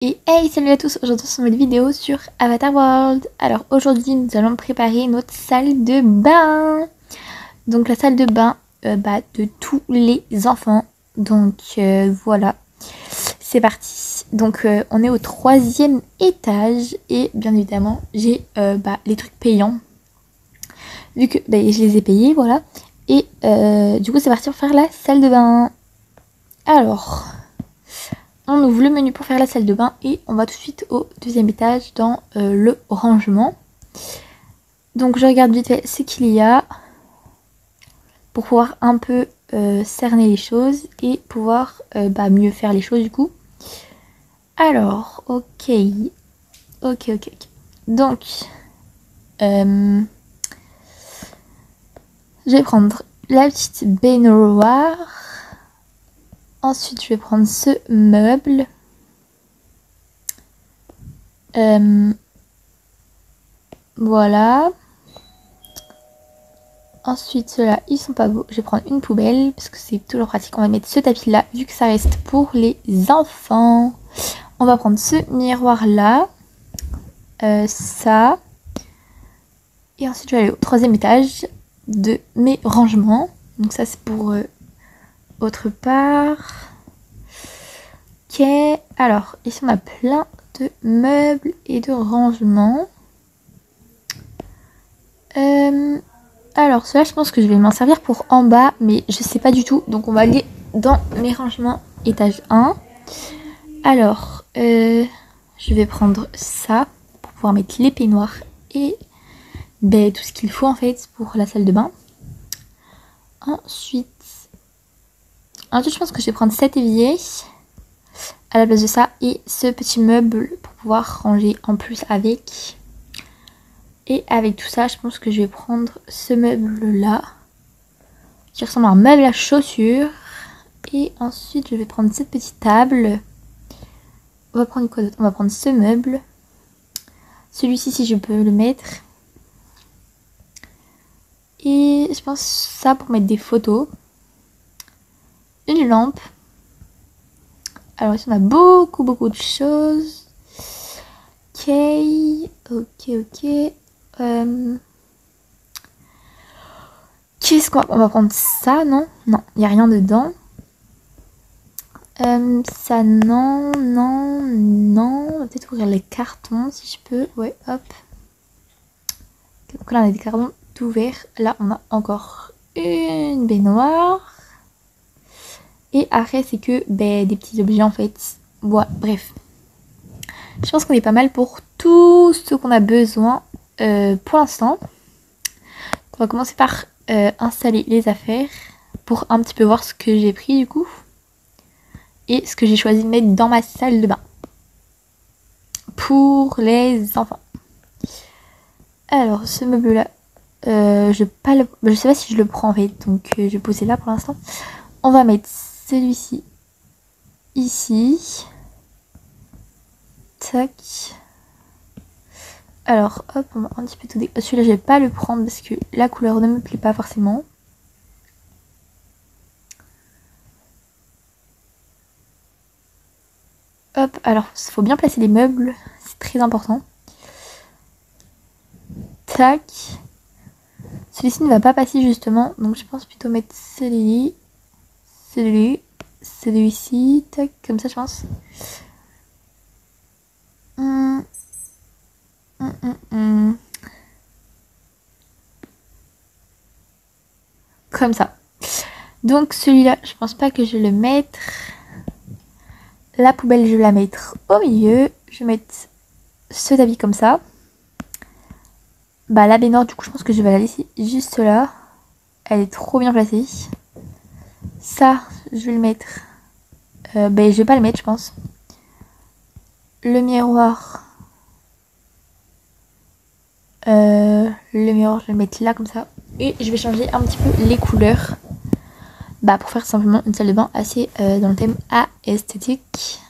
Et hey, salut à tous, aujourd'hui sur une vidéo sur Avatar World. Alors aujourd'hui nous allons préparer notre salle de bain. Donc la salle de bain de tous les enfants. Donc voilà, c'est parti. Donc on est au 3e étage et bien évidemment j'ai les trucs payants. Vu que je les ai payés, voilà. Et du coup c'est parti pour faire la salle de bain. Alors... on ouvre le menu pour faire la salle de bain et on va tout de suite au 2e étage dans le rangement. Donc je regarde vite fait ce qu'il y a pour pouvoir un peu cerner les choses et pouvoir mieux faire les choses du coup. Alors, ok. Donc, je vais prendre la petite baignoire. Ensuite, je vais prendre ce meuble. Voilà. Ensuite, ceux-là, ils sont pas beaux. Je vais prendre une poubelle parce que c'est toujours pratique. On va mettre ce tapis-là vu que ça reste pour les enfants. On va prendre ce miroir-là. Ça. Et ensuite, je vais aller au 3e étage de mes rangements. Donc ça, c'est pour... autre part. Ok, alors ici on a plein de meubles et de rangements. Alors cela je pense que je vais m'en servir pour en bas, mais je sais pas du tout. Donc on va aller dans mes rangements étage 1. Alors je vais prendre ça pour pouvoir mettre les peignoirs et tout ce qu'il faut en fait pour la salle de bain. Ensuite je pense que je vais prendre cet évier à la place de ça et ce petit meuble pour pouvoir ranger en plus avec. Et avec tout ça, je pense que je vais prendre ce meuble là qui ressemble à un meuble à chaussures. Et ensuite je vais prendre cette petite table. On va prendre quoi d'autre? On va prendre ce meuble. Celui-ci si je peux le mettre. Et je pense ça pour mettre des photos. Une lampe. Alors ici on a beaucoup de choses. Ok. Qu'est-ce qu'on va prendre? Ça, non, il n'y a rien dedans. Ça, non. On va peut-être ouvrir les cartons si je peux. Ouais, hop. Donc là on a des cartons ouverts. Là on a encore une baignoire. Et après c'est que des petits objets en fait. Ouais, bref. Je pense qu'on est pas mal pour tout ce qu'on a besoin pour l'instant. On va commencer par installer les affaires pour un petit peu voir ce que j'ai pris du coup. Et ce que j'ai choisi de mettre dans ma salle de bain. Pour les enfants. Alors ce meuble là, je sais pas si je le prends en fait. Donc je vais poser là pour l'instant. On va mettre celui-ci ici. Tac. Alors hop, on va un petit peu tout celui-là je vais pas le prendre parce que la couleur ne me plaît pas forcément. Hop, alors il faut bien placer les meubles, c'est très important. Tac. Celui-ci ne va pas passer justement, donc je pense plutôt mettre celui-ci, tac, comme ça je pense. Comme ça. Donc celui-là, je pense pas que je vais le mettre. La poubelle, je vais la mettre au milieu. Je vais mettre ce tapis comme ça. La baignoire, du coup, je pense que je vais la laisser juste là. Elle est trop bien placée. Ça, je vais le mettre. Je vais pas le mettre, je pense. Le miroir. Je vais le mettre là comme ça. Et je vais changer un petit peu les couleurs. Pour faire simplement une salle de bain assez dans le thème esthétique.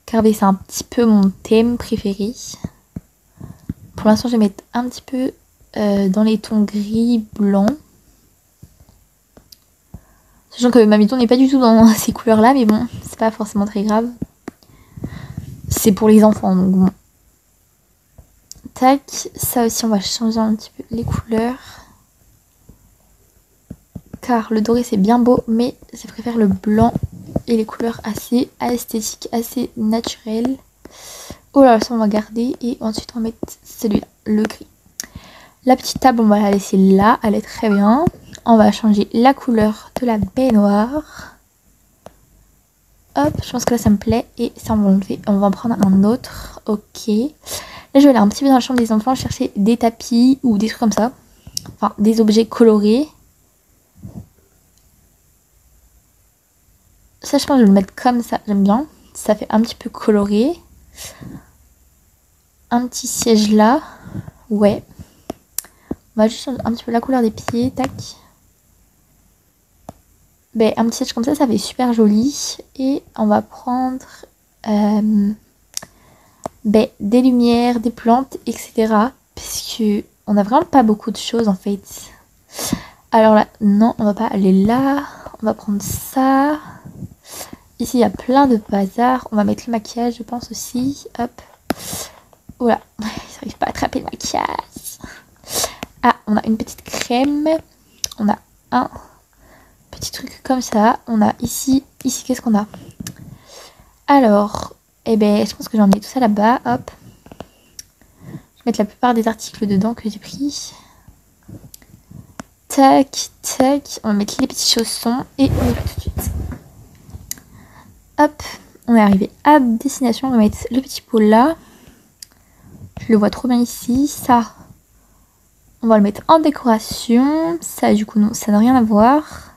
Car c'est un petit peu mon thème préféré. Pour l'instant, je vais mettre un petit peu dans les tons gris blancs. Sachant que ma maison n'est pas du tout dans ces couleurs là, mais bon, c'est c'est pas forcément très grave. C'est pour les enfants, donc bon. Tac, ça aussi on va changer un petit peu les couleurs. Car le doré c'est bien beau, mais je préfère le blanc et les couleurs assez esthétiques, assez naturelles. Oh là, ça on va garder et ensuite on va mettre celui-là, le gris. La petite table on va la laisser là, elle est très bien. On va changer la couleur de la baignoire. Hop, je pense que là ça me plaît et ça on va enlever. On va en prendre un autre, ok. Là je vais aller un petit peu dans la chambre des enfants chercher des tapis ou des trucs comme ça. Enfin, des objets colorés. Ça je pense que je vais le mettre comme ça, j'aime bien. Ça fait un petit peu coloré. Un petit siège là. Ouais. On va juste changer un petit peu la couleur des pieds, tac. Ben, un petit siège comme ça fait super joli. Et on va prendre des lumières, des plantes, etc. Puisque on a vraiment pas beaucoup de choses en fait. Alors là, non, on va pas aller là. On va prendre ça. Ici, il y a plein de bazar. On va mettre le maquillage, je pense aussi. Hop. Voilà. J'arrive pas à attraper le maquillage. Ah, on a une petite crème. On a un petit truc comme ça. On a ici qu'est-ce qu'on a? Alors, eh ben, je pense que j'en ai tout ça là-bas. Hop. Je vais mettre la plupart des articles dedans que j'ai pris. Tac, tac. On va mettre les petits chaussons et on y va tout de suite. Hop. On est arrivé à destination. On va mettre le petit pot là. Je le vois trop bien ici. Ça, on va le mettre en décoration. Ça, du coup, non, ça n'a rien à voir.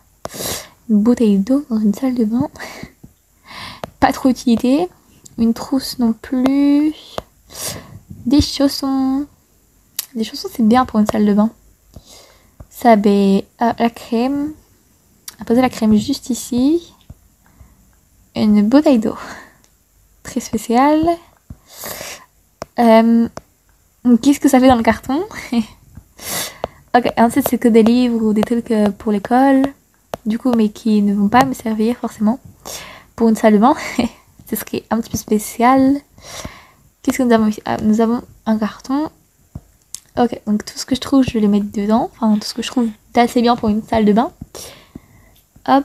Une bouteille d'eau dans une salle de bain. Pas trop utilité. Une trousse non plus. Des chaussons. Des chaussons, c'est bien pour une salle de bain. Ça, la crème. On va poser la crème juste ici. Une bouteille d'eau. Très spéciale. Qu'est-ce que ça fait dans le carton? Ok, ensuite c'est que des livres ou des trucs pour l'école. Du coup, mais qui ne vont pas me servir forcément pour une salle de bain. Ce serait un petit peu spécial. Qu'est-ce que nous avons ici? Ah, nous avons un carton. Ok, donc tout ce que je trouve, je vais les mettre dedans. Enfin, tout ce que je trouve d'assez bien pour une salle de bain. Hop.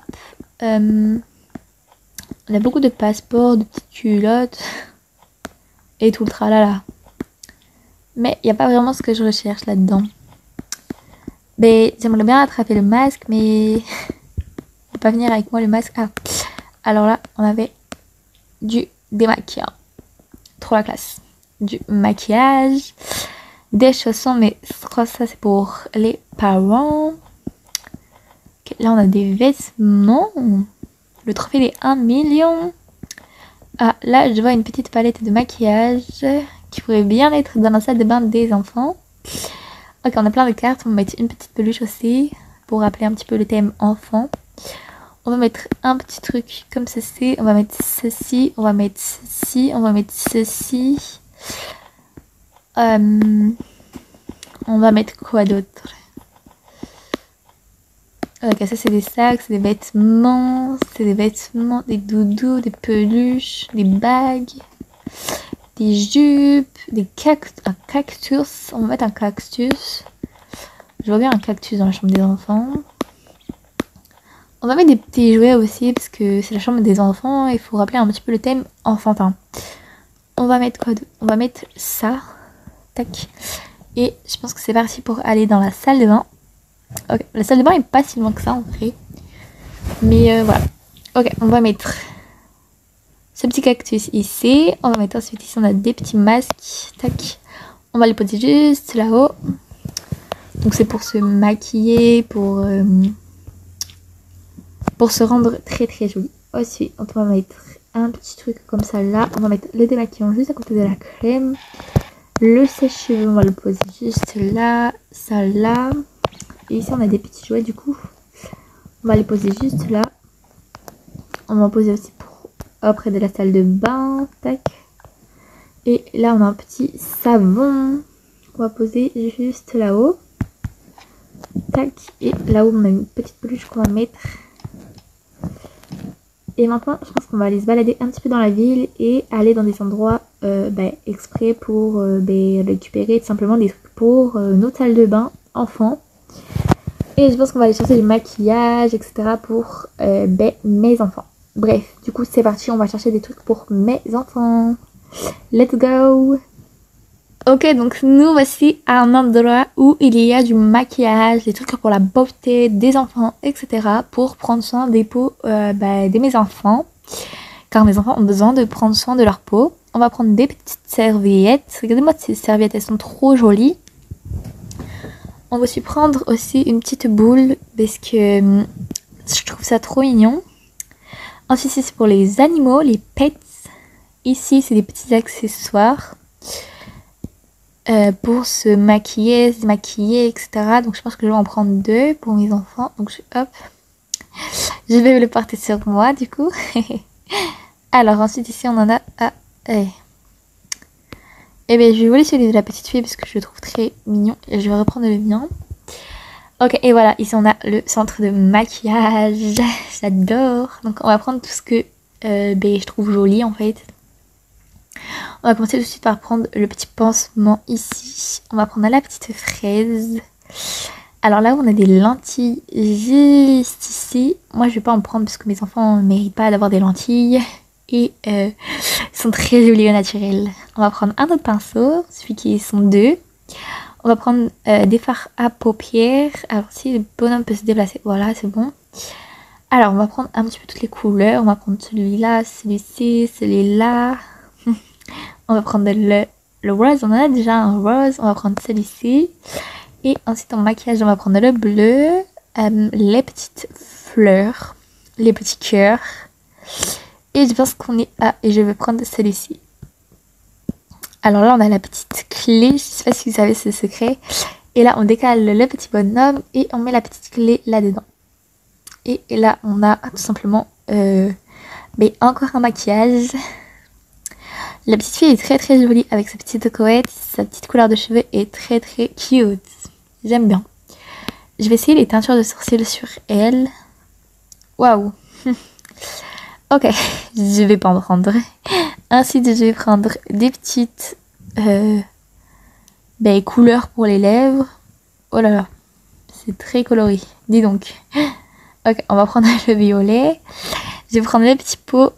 On a beaucoup de passeports, de petites culottes. Et tout le tralala. Mais il n'y a pas vraiment ce que je recherche là-dedans. Mais j'aimerais bien attraper le masque, mais il va pas venir avec moi le masque. Ah, alors là, on avait du démaquillant. Trop la classe. Du maquillage, des chaussons, mais je crois que ça c'est pour les parents. Okay, là, on a des vêtements. Le trophée des 1 million. Ah, là, je vois une petite palette de maquillage qui pourrait bien être dans la salle de bain des enfants. Ok, on a plein de cartes. On va mettre une petite peluche aussi pour rappeler un petit peu le thème enfant. On va mettre un petit truc comme ceci. On va mettre ceci. On va mettre ceci. On va mettre ceci. On va mettre quoi d'autre? Ok, ça c'est des sacs, c'est des vêtements, des doudous, des peluches, des bagues, des jupes, un cactus. On va mettre un cactus. Je vois bien un cactus dans la chambre des enfants. On va mettre des petits jouets aussi parce que c'est la chambre des enfants et il faut rappeler un petit peu le thème enfantin. On va mettre quoi d'autre? On va mettre ça. Tac. Et je pense que c'est parti pour aller dans la salle de bain. Ok, la salle de bain est pas si loin que ça en vrai. Mais voilà. Ok, on va mettre ce petit cactus ici. On va mettre ensuite ici, on a des petits masques. Tac. On va les poser juste là-haut. Donc c'est pour se maquiller, pour se rendre très très joli. Ensuite, on va mettre un petit truc comme ça là. On va mettre le démaquillant juste à côté de la crème. Le sèche-cheveux, on va le poser juste là. Ça là. Et ici on a des petits jouets du coup. On va les poser juste là. On va en poser aussi près de la salle de bain. Tac. Et là on a un petit savon. On va poser juste là-haut. Tac. Et là-haut on a une petite peluche qu'on va mettre. Et maintenant, je pense qu'on va aller se balader un petit peu dans la ville et aller dans des endroits exprès pour récupérer tout simplement des trucs pour notre salle de bain enfants. Et je pense qu'on va aller chercher du maquillage, etc. pour mes enfants. Bref, du coup, c'est parti, on va chercher des trucs pour mes enfants. Let's go! Ok, donc nous voici à un endroit où il y a du maquillage, des trucs pour la beauté des enfants, etc. pour prendre soin des peaux de mes enfants. Car mes enfants ont besoin de prendre soin de leur peau. On va prendre des petites serviettes. Regardez-moi ces serviettes, elles sont trop jolies. On va aussi prendre aussi une petite boule parce que je trouve ça trop mignon. Ensuite, ici, c'est pour les animaux, les pets. Ici, c'est des petits accessoires. Pour se maquiller, se démaquiller, etc. Donc je pense que je vais en prendre 2 pour mes enfants. Donc hop, je vais le porter sur moi du coup. Alors ensuite ici on en a et bien je vais voler celui de la petite fille parce que je le trouve très mignon. Et je vais reprendre le mien. Ok, et voilà, ici on a le centre de maquillage. J'adore. Donc on va prendre tout ce que je trouve joli en fait. On va commencer tout de suite par prendre le petit pansement ici. On va prendre la petite fraise. Alors là, on a des lentilles juste ici. Moi, je vais pas en prendre parce que mes enfants ne méritent pas d'avoir des lentilles. Et ils sont très jolis au naturel. On va prendre un autre pinceau, celui qui sont 2. On va prendre des fards à paupières. Alors si le bonhomme peut se déplacer, voilà, c'est bon. Alors, on va prendre un petit peu toutes les couleurs. On va prendre celui-là, celui-ci, celui-là. On va prendre le rose, on en a déjà un rose, on va prendre celui-ci. Et ensuite en maquillage, on va prendre le bleu, les petites fleurs, les petits cœurs. Et je pense qu'on est et je vais prendre celui-ci. Alors là, on a la petite clé, je sais pas si vous savez ce secret. Et là, on décale le petit bonhomme et on met la petite clé là-dedans. Et là, on a tout simplement encore un maquillage. La petite fille est très très jolie avec sa petite couette, sa petite couleur de cheveux est très très cute. J'aime bien. Je vais essayer les teintures de sourcils sur elle. Waouh. Ok, je vais pas en prendre. Ensuite, je vais prendre des petites couleurs pour les lèvres. Oh là là, c'est très coloré. Dis donc. Ok, on va prendre le violet. Je vais prendre le petit pot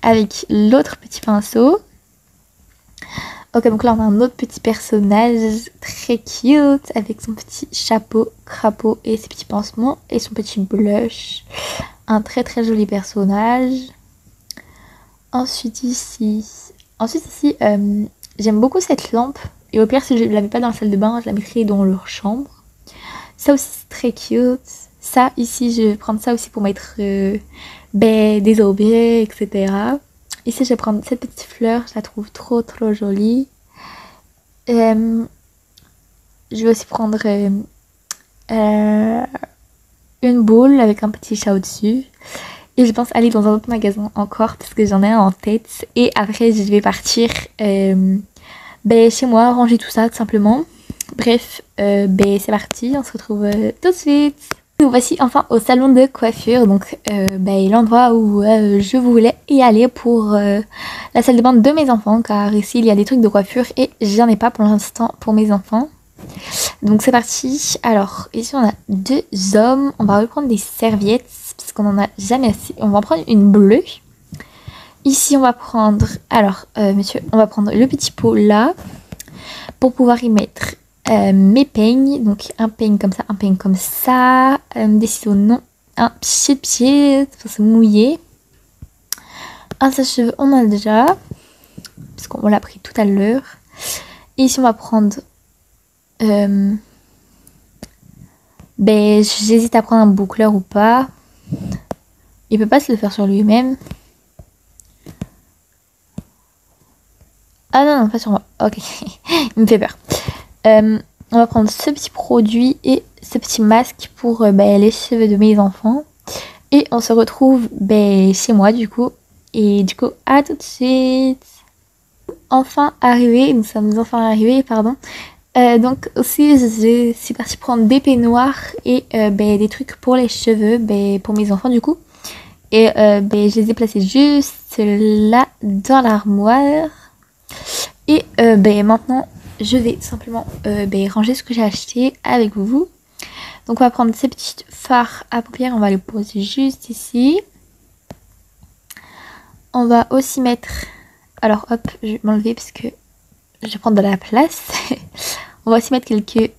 avec l'autre petit pinceau. Ok, donc là on a un autre petit personnage très cute avec son petit chapeau, crapaud et ses petits pansements et son petit blush. Un très très joli personnage. Ensuite ici, j'aime beaucoup cette lampe. Et au pire, si je ne la mets pas dans la salle de bain, je la mettrai dans leur chambre. Ça aussi c'est très cute. Ça ici, je vais prendre ça aussi pour mettre des objets, etc. Ici, je vais prendre cette petite fleur, je la trouve trop trop jolie. Je vais aussi prendre une boule avec un petit chat au-dessus. Et je pense aller dans un autre magasin encore parce que j'en ai un en tête. Et après, je vais partir chez moi, ranger tout ça tout simplement. Bref, c'est parti, on se retrouve tout de suite. Nous voici enfin au salon de coiffure, donc l'endroit où je voulais y aller pour la salle de bain de mes enfants, car ici il y a des trucs de coiffure et j'en ai pas pour l'instant pour mes enfants. Donc c'est parti. Alors ici on a 2 hommes, on va reprendre des serviettes parce qu'on en a jamais assez. On va en prendre une bleue. Ici on va prendre, monsieur, on va prendre le petit pot là pour pouvoir y mettre mes peignes, donc un peigne comme ça, un peigne comme ça, des ciseaux non, un pied pour se mouiller, un sèche-cheveux on en a déjà parce qu'on l'a pris tout à l'heure. Et ici on va prendre j'hésite à prendre un boucleur ou pas, il peut pas se le faire sur lui-même. Ah non, pas sur moi, ok. Il me fait peur. On va prendre ce petit produit et ce petit masque pour les cheveux de mes enfants. Et on se retrouve chez moi du coup. Et du coup, à tout de suite. Nous sommes enfin arrivés, pardon. Donc aussi, je suis partie prendre des peignoirs et des trucs pour les cheveux, pour mes enfants du coup. Et ben, je les ai placés juste là dans l'armoire. Et ben, maintenant, je vais simplement ben, ranger ce que j'ai acheté avec vous. Donc on va prendre ces petites fards à paupières, on va les poser juste ici. On va aussi mettre... Alors hop, je vais m'enlever parce que je vais prendre de la place. On va aussi mettre quelques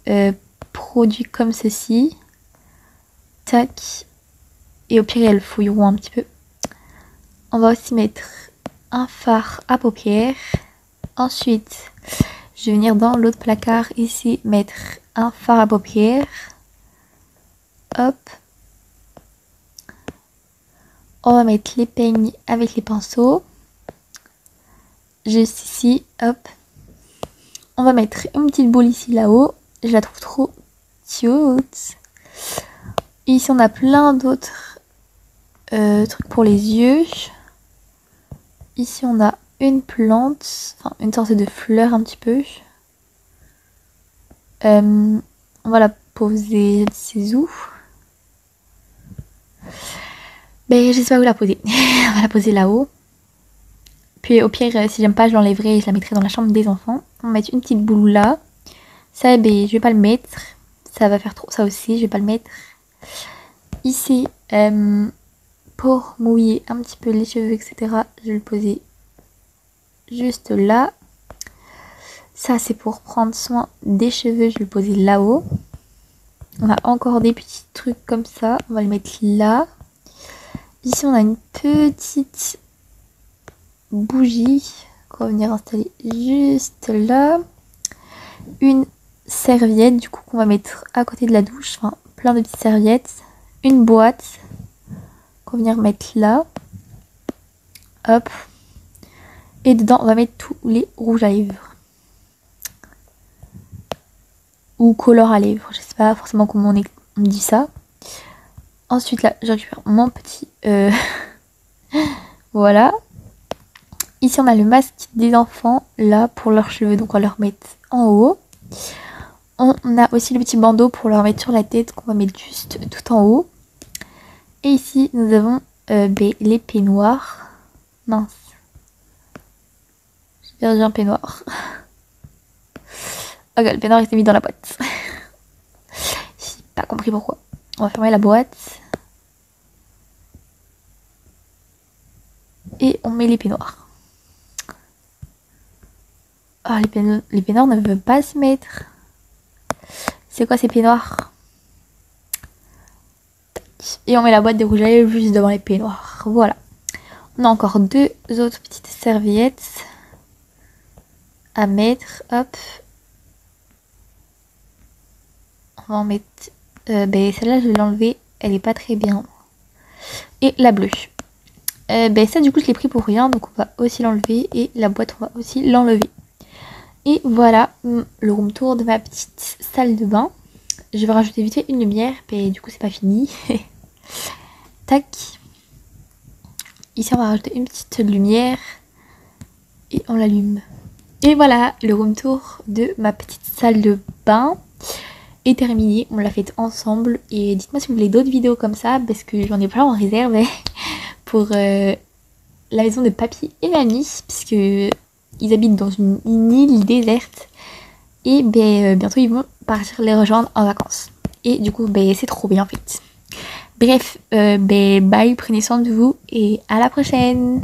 produits comme ceci. Tac. Et au pire, elles fouilleront un petit peu. On va aussi mettre un fard à paupières. Ensuite, je vais venir dans l'autre placard ici, mettre un fard à paupières. Hop. On va mettre les peignes avec les pinceaux. Juste ici, hop. On va mettre une petite boule ici là-haut. Je la trouve trop cute. Ici, on a plein d'autres trucs pour les yeux. Ici, on a une plante, enfin une sorte de fleur un petit peu. On va la poser, je sais où. Ben, je sais pas où la poser. On va la poser là-haut. Puis au pire, si j'aime pas, je l'enlèverai et je la mettrai dans la chambre des enfants. On va mettre une petite boule là. Ça, ben, je vais pas le mettre. Ça va faire trop ça aussi, je vais pas le mettre. Ici, pour mouiller un petit peu les cheveux, etc., je vais le poser juste là. Ça, c'est pour prendre soin des cheveux, je vais le poser là-haut. On a encore des petits trucs comme ça, on va le mettre là. Ici, on a une petite bougie qu'on va venir installer juste là. Une serviette, du coup, qu'on va mettre à côté de la douche. Enfin, plein de petites serviettes. Une boîte qu'on va venir mettre là. Hop. Et dedans, on va mettre tous les rouges à lèvres. Ou color à lèvres. Je sais pas forcément comment on dit ça. Ensuite, là, je récupère mon petit... voilà. Ici, on a le masque des enfants, là, pour leurs cheveux. Donc, on va leur mettre en haut. On a aussi le petit bandeau pour leur mettre sur la tête, qu'on va mettre juste tout en haut. Et ici, nous avons les peignoirs. Mince. J'ai perdu un peignoir. Ok, le peignoir était mis dans la boîte. J'ai pas compris pourquoi. On va fermer la boîte. Et on met les peignoirs. Ah, les peignoirs ne veulent pas se mettre. C'est quoi ces peignoirs? Et on met la boîte de rouge à lèvres juste devant les peignoirs. Voilà. On a encore deux autres petites serviettes à mettre. Hop. On va en mettre... ben, celle-là, je vais l'enlever. Elle est pas très bien. Et la bleue. Ben, ça, du coup, je l'ai pris pour rien. Donc, on va aussi l'enlever. Et la boîte, on va aussi l'enlever. Et voilà le room tour de ma petite salle de bain. Je vais rajouter vite fait une lumière. Mais du coup, c'est pas fini. Tac. Ici, on va rajouter une petite lumière. Et on l'allume. Et voilà, le room tour de ma petite salle de bain est terminé. On l'a fait ensemble. Et dites-moi si vous voulez d'autres vidéos comme ça. Parce que j'en ai plein en réserve pour la maison de papy et mamie. Puisque ils habitent dans une île déserte. Et ben, bientôt, ils vont partir les rejoindre en vacances. Et du coup, ben, c'est trop bien en fait. Bref, ben, bye, prenez soin de vous. Et à la prochaine.